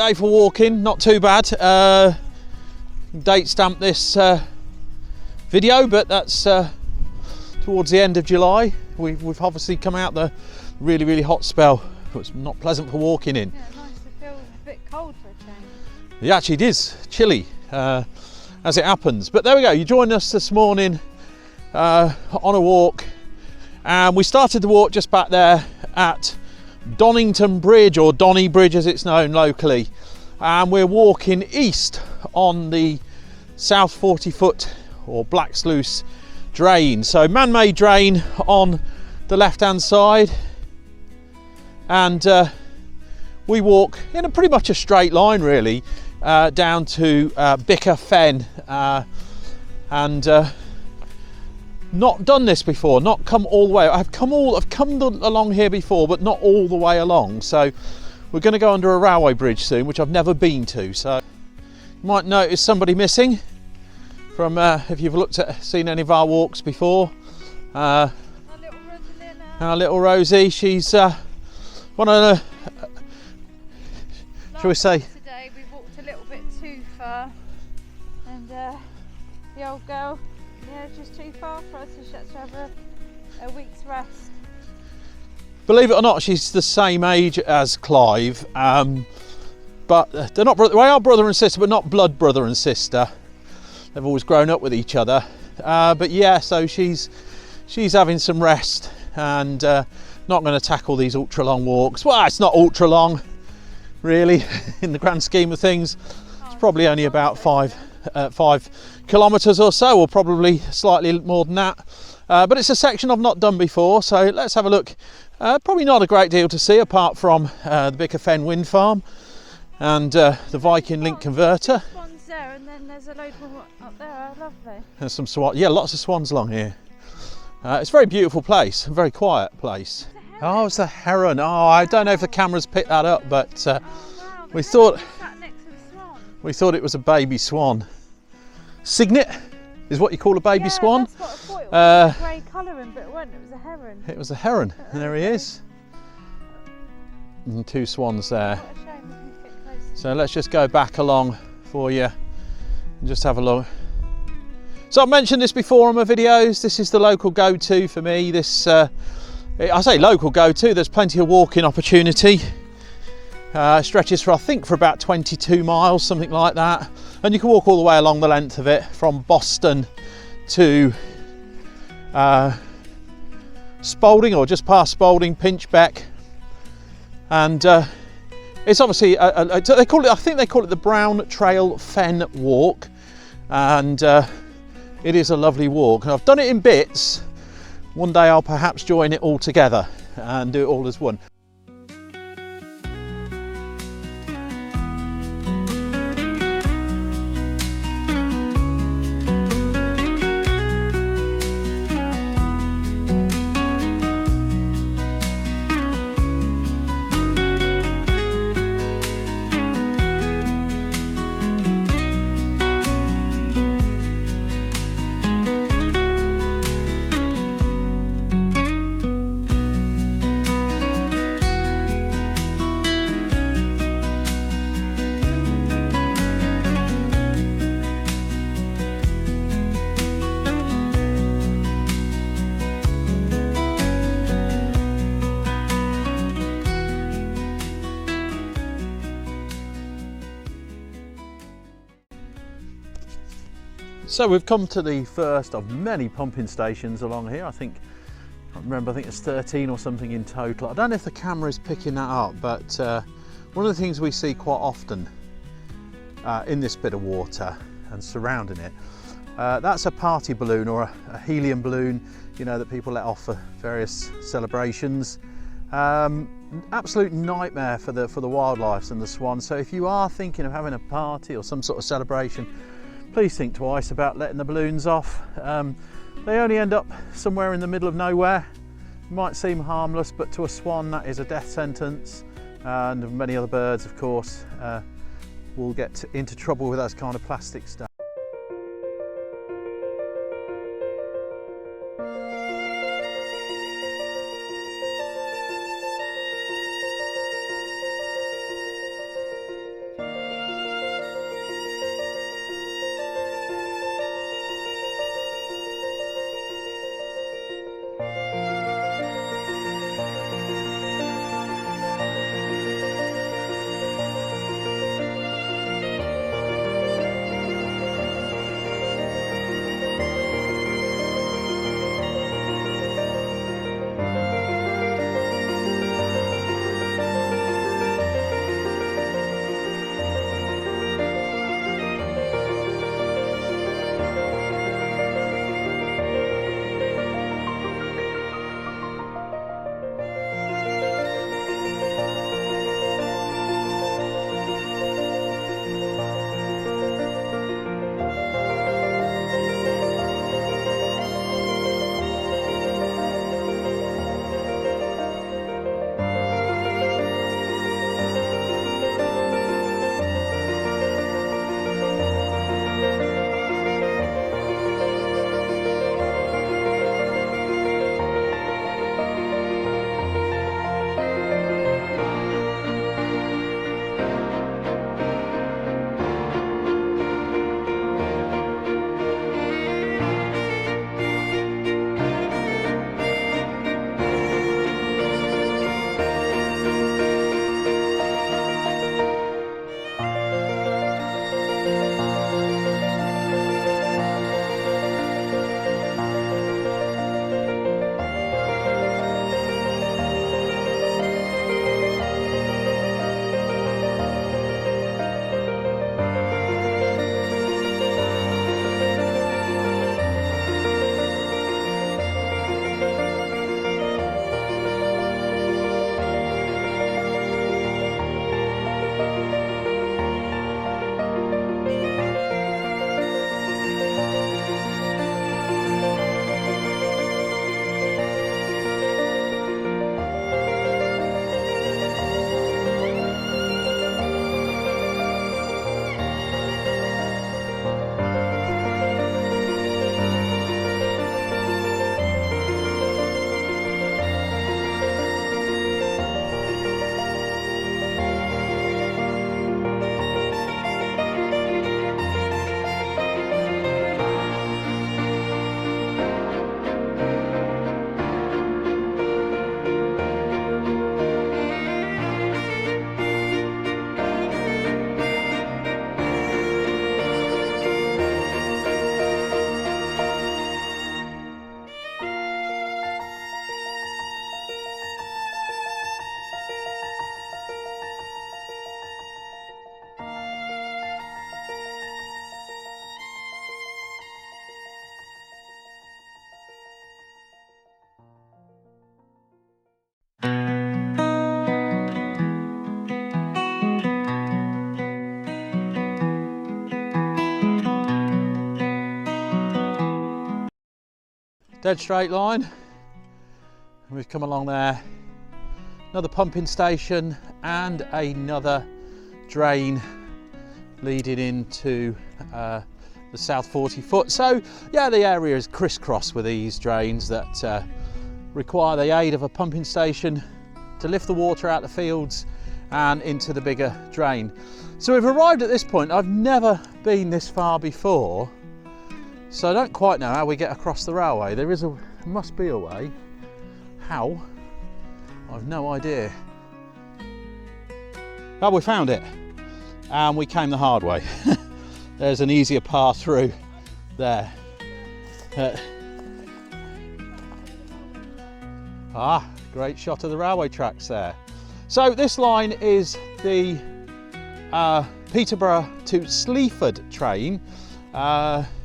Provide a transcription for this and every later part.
day for walking, not too bad. Date stamp this video, but that's towards the end of July. We've obviously come out the really hot spell. It was not pleasant for walking in. Yeah, nice to feel a bit cold for a change. It actually is chilly as it happens. But there we go, you joined us this morning on a walk, and we started the walk just back there at Donington Bridge, or Donny Bridge as it's known locally, and we're walking east on the South 40 foot or Black Sluice drain. So man-made drain on the left hand side, and we walk in a pretty much a straight line really down to Bicker Fen, and not done this before, not come all the way. I've come along here before, but not all the way along. So we're going to go under a railway bridge soon, which I've never been to. So you might notice somebody missing from if you've seen any of our walks before. Our little Rosie, she's one of the, shall we say? Today we walked a little bit too far, and the old girl, yeah, just too far for us, so she had to have a week's rest. Believe it or not, she's the same age as Clive, but they're not. They are brother and sister, but not blood brother and sister. They've always grown up with each other. But yeah, so she's having some rest, and not going to tackle these ultra long walks. Well, it's not ultra long, really, in the grand scheme of things. It's probably only about 5 kilometres or so, or probably slightly more than that. But it's a section I've not done before, so let's have a look. Probably not a great deal to see apart from the Bicker Fen wind farm and the Viking link converter. Swans there, and then there's a load more up there. Lovely. There's some swans. Yeah, lots of swans along here. It's a very beautiful place, a very quiet place. Oh, it's a heron. Oh, I don't know if the cameras picked that up, but Wow, we thought sat next to the swan. we thought it was a baby swan. Cygnet is what you call a baby swan. That's what I thought. It was grey colouring, but it wasn't. It was a heron. It was a heron. There he is. And 2 swans there. What a shame. We didn't get close. So let's just go back along for you and just have a look. So I've mentioned this before on my videos. This is the local go-to for me. This, I say local go-to, there's plenty of walking opportunity. Stretches for, I think, for about 22 miles, something like that. And you can walk all the way along the length of it from Boston to Spalding, or just past Spalding, Pinchbeck. And it's obviously, they call it, I think they call it the Brown Fen walk. And it is a lovely walk, and I've done it in bits. One day I'll perhaps join it all together and do it all as one. So we've come to the first of many pumping stations along here. I think it's 13 or something in total. I don't know if the camera is picking that up, but one of the things we see quite often in this bit of water and surrounding it, that's a party balloon, or a helium balloon, you know, that people let off for various celebrations. Absolute nightmare for the wildlife and the swans. So if you are thinking of having a party or some sort of celebration, please think twice about letting the balloons off. They only end up somewhere in the middle of nowhere. It might seem harmless, but to a swan that is a death sentence, and many other birds, of course, will get into trouble with that kind of plastic stuff. dead straight line. And we've come along there. Another pumping station and another drain leading into the South 40 foot. So yeah, the area is crisscrossed with these drains that require the aid of a pumping station to lift the water out the fields and into the bigger drain. So we've arrived at this point. I've never been this far before, so I don't quite know how we get across the railway. There must be a way. How? I've no idea. Oh, we found it, and we came the hard way. There's an easier path through there. Great shot of the railway tracks there. So this line is the Peterborough to Sleaford train, not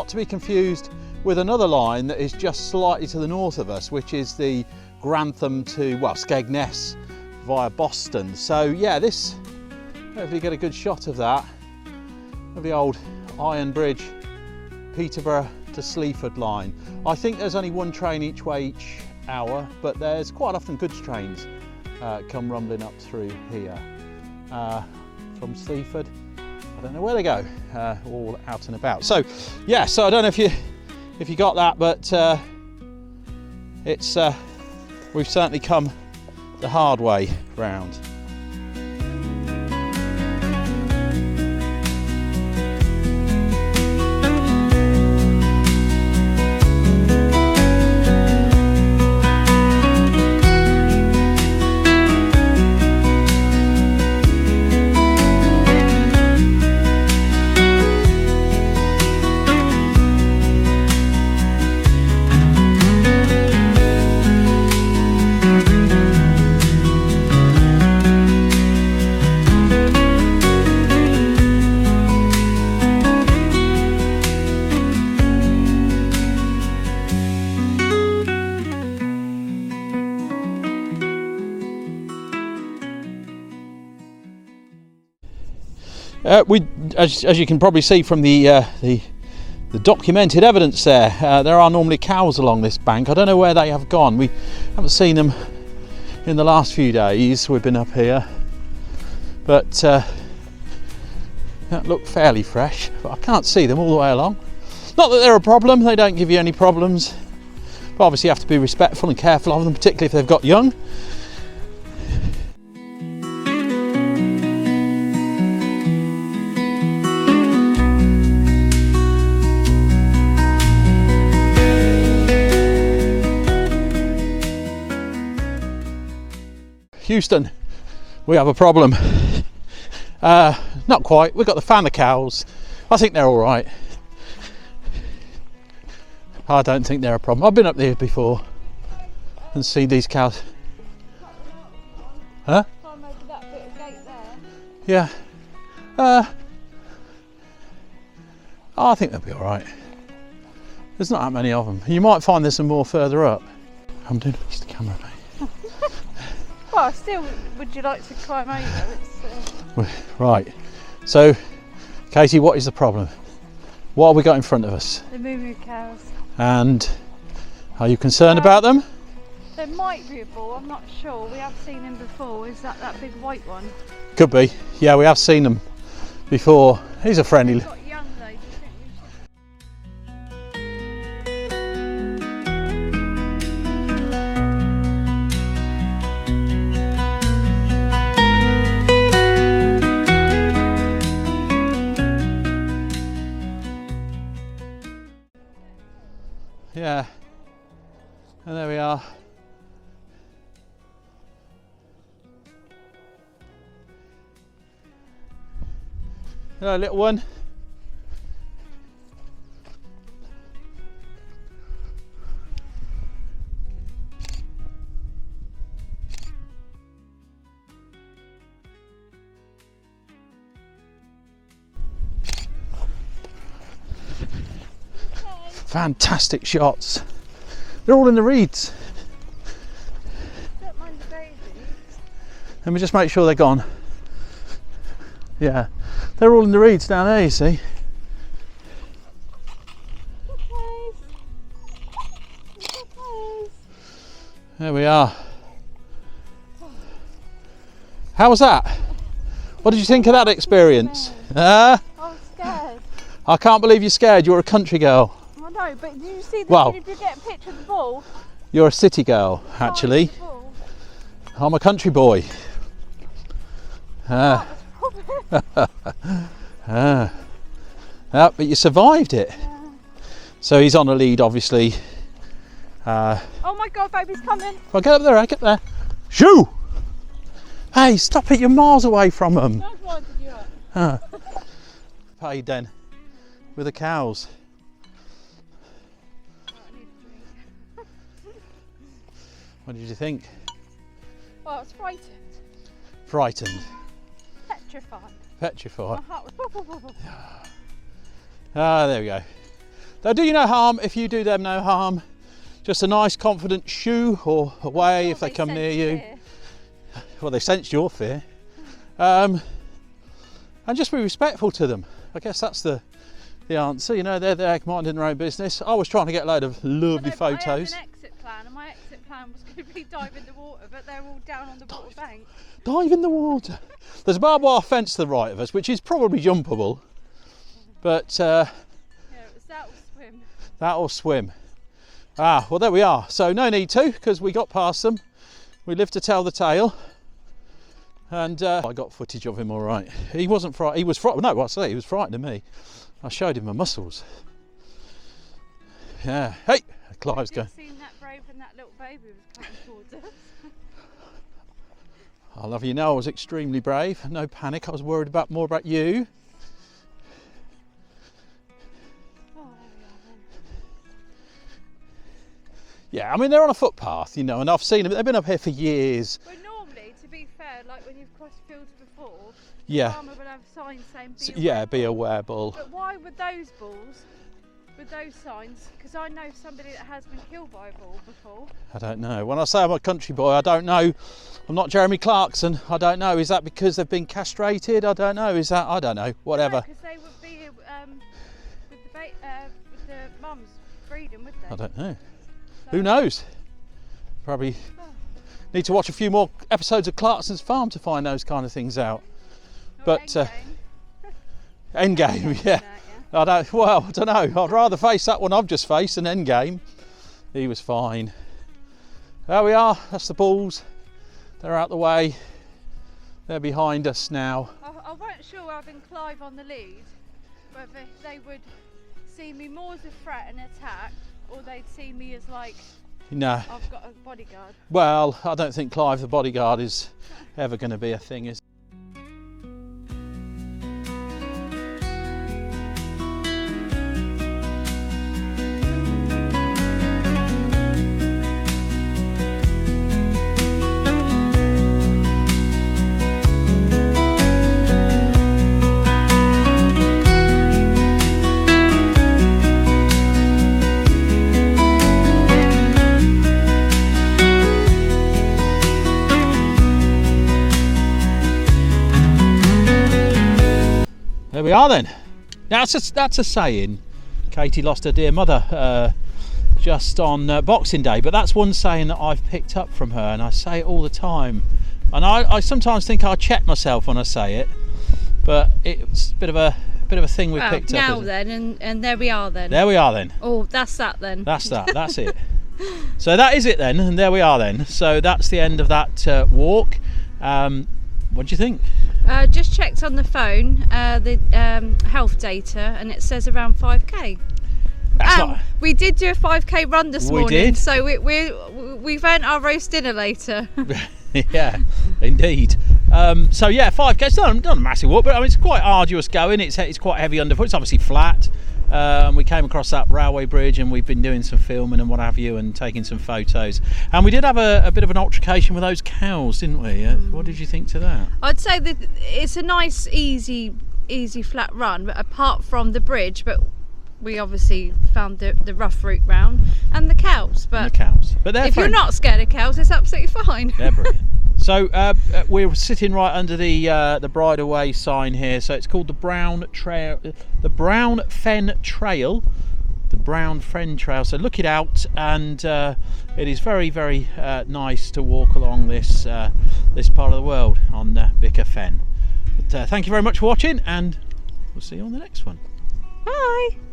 to be confused with another line that is just slightly to the north of us, which is the Grantham to, well, Skegness via Boston. So yeah, this, hopefully get a good shot of that, of the old Iron Bridge Peterborough to Sleaford line. I think there's only one train each way each hour, but there's quite often goods trains come rumbling up through here from Sleaford. I don't know where they go, all out and about. So yeah, so I don't know if you got that, but it's we've certainly come the hard way round. As you can probably see from the documented evidence there are normally cows along this bank. I don't know where they have gone. We haven't seen them in the last few days we've been up here, but that look fairly fresh, but I can't see them all the way along. Not that they're a problem, they don't give you any problems, but obviously you have to be respectful and careful of them, particularly if they've got young. Houston, we have a problem. Not quite. We've got the fan of cows. I think they're all right. I don't think they're a problem. I've been up there before and seen these cows. Huh? Climb over that bit of gate there. Yeah. I think they'll be all right. There's not that many of them. You might find there's some more further up. I'm doing a piece of the camera, mate. Well, still, would you like to climb over? Right, so Katie, what is the problem? What have we got in front of us? The moo-moo cows. And are you concerned about them? There might be a bull, I'm not sure. We have seen them before. Is that big white one? Could be. Yeah, we have seen them before. He's a friendly. They've got young though. Do you think we should? Yeah, and there we are. Hello, little one. Fantastic shots. They're all in the reeds. Don't mind the babies. Let me just make sure they're gone. Yeah, they're all in the reeds down there, you see. Okay. There we are. How was that? What did you think of that experience? I was scared. I can't believe you're scared. You're a country girl. I know, but did you see Well, did you get a picture of the ball? You're a city girl, actually. I'm a country boy. But you survived it. Yeah. So he's on a lead, obviously. Oh my God, baby's coming. Well, get up there, get there. Shoo! Hey, stop it, you're miles away from them. That's why I did you up. Paid then, with the cows. Oh, I need a drink. What did you think? Well, I was frightened. Frightened. Petrified. Petrified. My heart was There we go. They'll do you no harm if you do them no harm. Just a nice confident shoo or away if they come near you. Fear. Well, they sensed your fear. And just be respectful to them. I guess that's the answer. You know, they're there minding their own business. I was trying to get a load of lovely photos. I had an exit plan, and my exit plan was going to be dive in the water, but they're all down on the water bank. Dive in the water. There's a barbed wire fence to the right of us, which is probably jumpable. But Yeah, it was that or swim. that or swim. Well, there we are. So no need to, because we got past them. We lived to tell the tale. And I got footage of him all right. He wasn't frightened. He was frightened. No, I say he was frightened of me. I showed him my muscles. Yeah. Hey, Clive's going. Seen that brave and that little baby was coming towards us. I love you know I was extremely brave. No panic. I was worried more about you. Oh, there we are then. Yeah, I mean they're on a footpath, you know, and I've seen them. They've been up here for years. Well, normally, to be fair, like when you've crossed fields before, Yeah. the farmer would have signs saying be aware. Yeah, be aware, bull. But why would those bulls, with those signs? Because I know somebody that has been killed by a bull before. I don't know. When I say I'm a country boy, I don't know. I'm not Jeremy Clarkson. I don't know. Is that because they've been castrated? I don't know. Is that? I don't know. Whatever. Because they would be with the mums breeding, would they? I don't know. Who knows? Probably need to watch a few more episodes of Clarkson's Farm to find those kind of things out. But Endgame, yeah. I don't know. I'd rather face that one I've just faced than Endgame. He was fine. There we are. That's the bulls. They're out the way. They're behind us now. I weren't sure having Clive on the lead whether they would see me more as a threat and attack, or they'd see me as like, No. I've got a bodyguard. Well, I don't think Clive the bodyguard is ever going to be a thing, is There we are then. Now that's a saying. Katie lost her dear mother just on Boxing Day, but that's one saying that I've picked up from her, and I say it all the time. And I sometimes think I check myself when I say it, but it's a bit of a thing we've picked up. Now then, and there we are then. There we are then. Oh, that's that then. That's it. So that is it then, and there we are then. So that's the end of that walk. What do you think? Just checked on the phone the health data, and it says around 5k. We did do a 5k run this morning, did. So we've earned our roast dinner later. Yeah, indeed. So yeah, 5k. It's not a massive walk, but I mean it's quite arduous going. It's quite heavy underfoot. It's obviously flat. We came across that railway bridge, and we've been doing some filming and what have you, and taking some photos. And we did have a bit of an altercation with those cows, didn't we? What did you think to that? I'd say that it's a nice, easy flat run, but apart from the bridge, but we obviously found the rough route round and the cows. But they're if you're not scared of cows, it's absolutely fine. They're brilliant. So we're sitting right under the Bridleway sign here. So it's called the Brown Trail, the Brown Fen Trail. the Brown Fen Trail. So look it out, and it is very, very nice to walk along this this part of the world on Bicker Fen. But thank you very much for watching, and we'll see you on the next one. Bye.